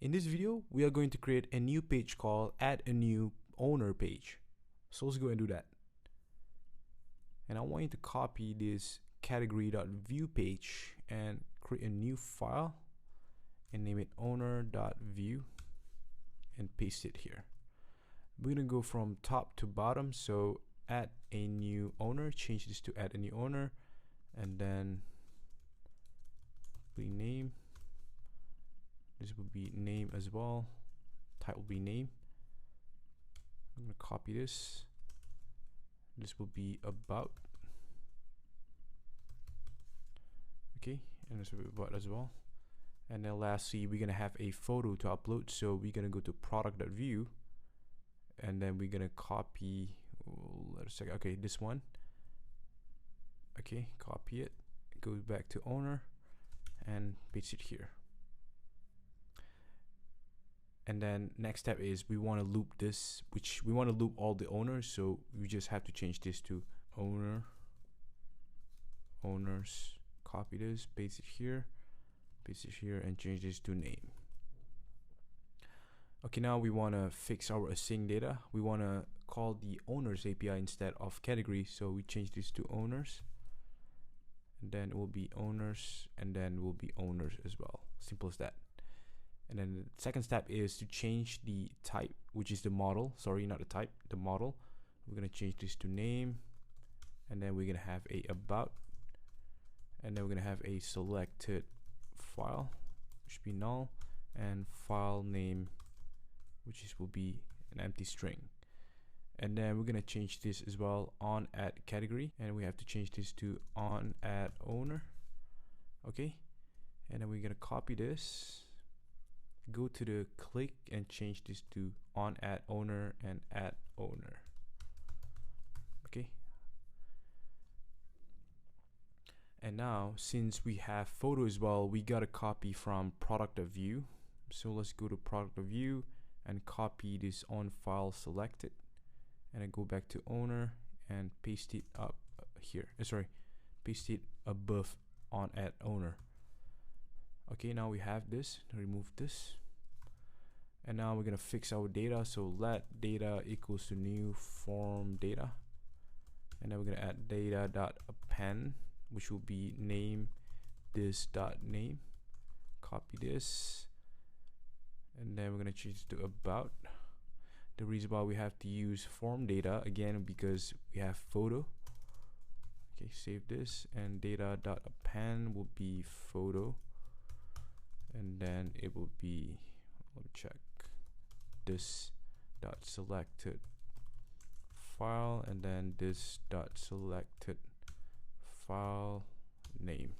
In this video, we are going to create a new page called add a new owner page. So let's go and do that. And I want you to copy this category.view page and create a new file and name it owner.view and paste it here. We're gonna go from top to bottom. So add a new owner, change this to add a new owner, and then rename. This will be name as well. Type will be name. I'm gonna copy this. This will be about. Okay, and this will be about as well. And then lastly, we're gonna have a photo to upload. So we're gonna go to product.view, and then we're gonna copy. Okay, this one. Okay, copy it. Go back to owner, and paste it here. And then next step is we want to loop this, which we want to loop all the owners. So we just have to change this to owner, owners, copy this, paste it here, and change this to name. Okay, now we want to fix our async data. We want to call the owners API instead of category. So we change this to owners, and then it will be owners, and then will be owners as well. Simple as that. And then the second step is to change the type, which is the model. Sorry, not the type, the model. We're gonna change this to name, and then we're gonna have a about, and then we're gonna have a selected file, which should be null, and file name, which will be an empty string. And then we're gonna change this as well on add category, and we have to change this to on add owner. Okay, and then we're gonna copy this. Go to the click and change this to on add owner and add owner. Okay. And now since we have photo as well, we got a copy from product.view. So let's go to product.view and copy this on file selected, and then go back to owner and paste it up here. Paste it above on add owner. Okay, now we have this. Remove this, and now we're gonna fix our data. So let data equals to new form data, and then we're gonna add data.append, which will be name this dot name. Copy this, and then we're gonna change it to about. The reason why we have to use form data again because we have photo. Okay, save this, and data.append will be photo. And then it will be, let me check, this dot selected file, and then this dot selected file name.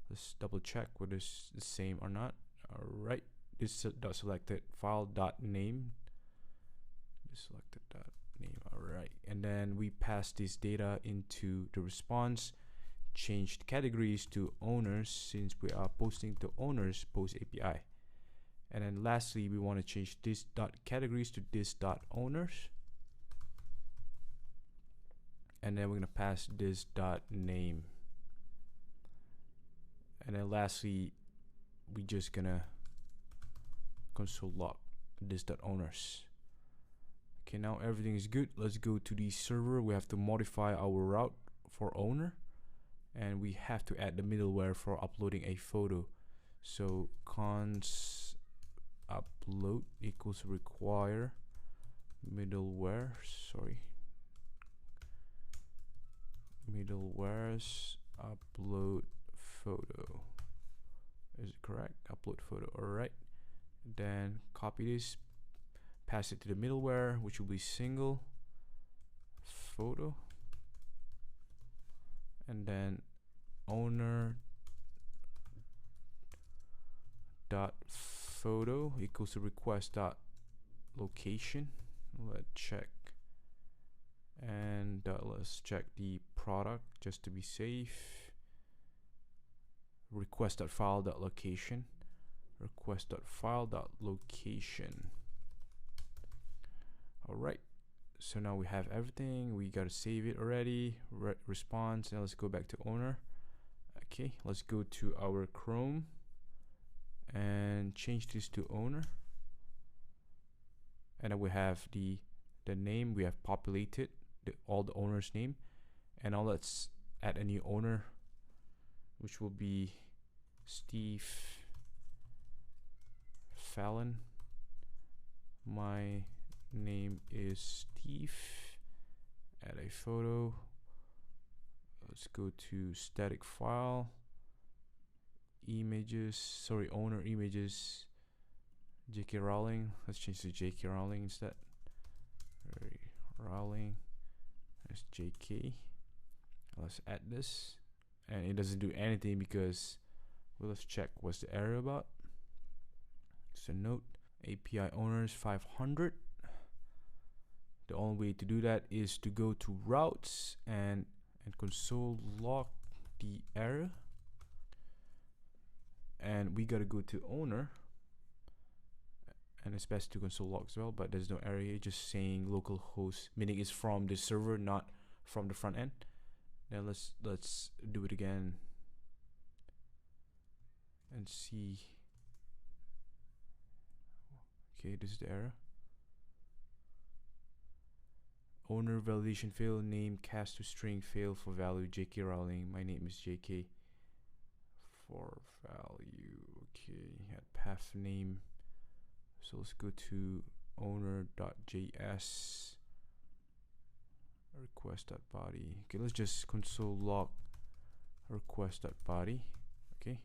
Let's double check whether it's the same or not. All right, this dot selected file dot name, this selected dot name. All right, and then we pass this data into the response. Changed categories to owners since we are posting to owners post API. And then lastly, we want to change this dot categories to this dot owners, and then we're gonna pass this dot name. And then lastly, we just gonna console log this dot owners. Okay, now everything is good. Let's go to the server. We have to modify our route for owner, and we have to add the middleware for uploading a photo. So const upload equals require middleware, middleware's upload photo. Is it correct? Upload photo. All right, then copy this, pass it to the middleware, which will be single photo, and then owner dot photo equals to request dot location. Let's check, and let's check the product just to be safe. Request dot file dot location, request dot file dot location. All right, so now we have everything. We gotta save it already. Response. Now let's go back to owner. Okay, let's go to our Chrome, and change this to owner. And then we have the name. We have populated all the owner's name. And now let's add a new owner, which will be Steve Fallon. My name is Steve. Add a photo. Let's go to static file, images, owner images, J.K. Rowling. Let's change to J.K. Rowling instead. Rowling. That's J.K. Let's add this, and it doesn't do anything because, well, let's check what's the error about. So note API owners 500. The only way to do that is to go to routes and console log the error, and we gotta go to owner, and it's best to console log as well, but there's no error here, just saying localhost, meaning it's from the server, not from the front end. Then let's do it again and see. Okay, this is the error. Owner validation fail, name cast to string fail for value J.K. Rowling. My name is J.K. for value. Okay, add path name. So let's go to owner.js request.body. Okay, let's just console log request.body. Okay,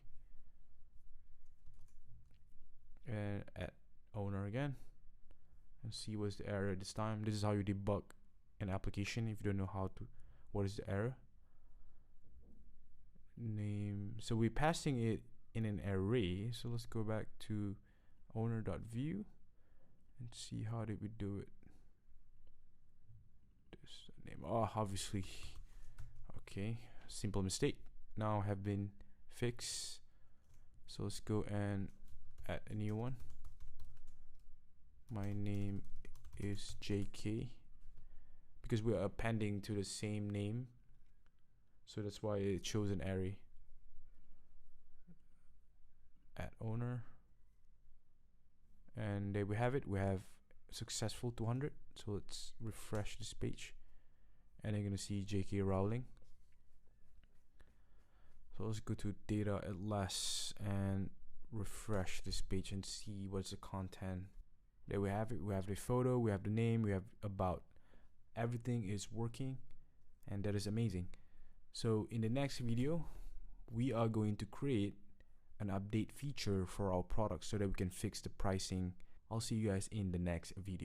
and add owner again and see what's the error this time. This is how you debug an application if you don't know what is the error. Name, so we're passing it in an array, so let's go back to owner.view and see how did we do it. This name, oh, obviously, okay, simple mistake now have been fixed. So let's go and add a new one. My name is JK, because we are appending to the same name, so that's why it shows an array. Add owner, and there we have it. We have successful 200. So let's refresh this page, and you're gonna see J.K. Rowling. So let's go to data at last and refresh this page and see what's the content. There we have it. We have the photo, we have the name, we have about. Everything is working, and that is amazing. So in the next video, we are going to create an update feature for our product so that we can fix the pricing. I'll see you guys in the next video.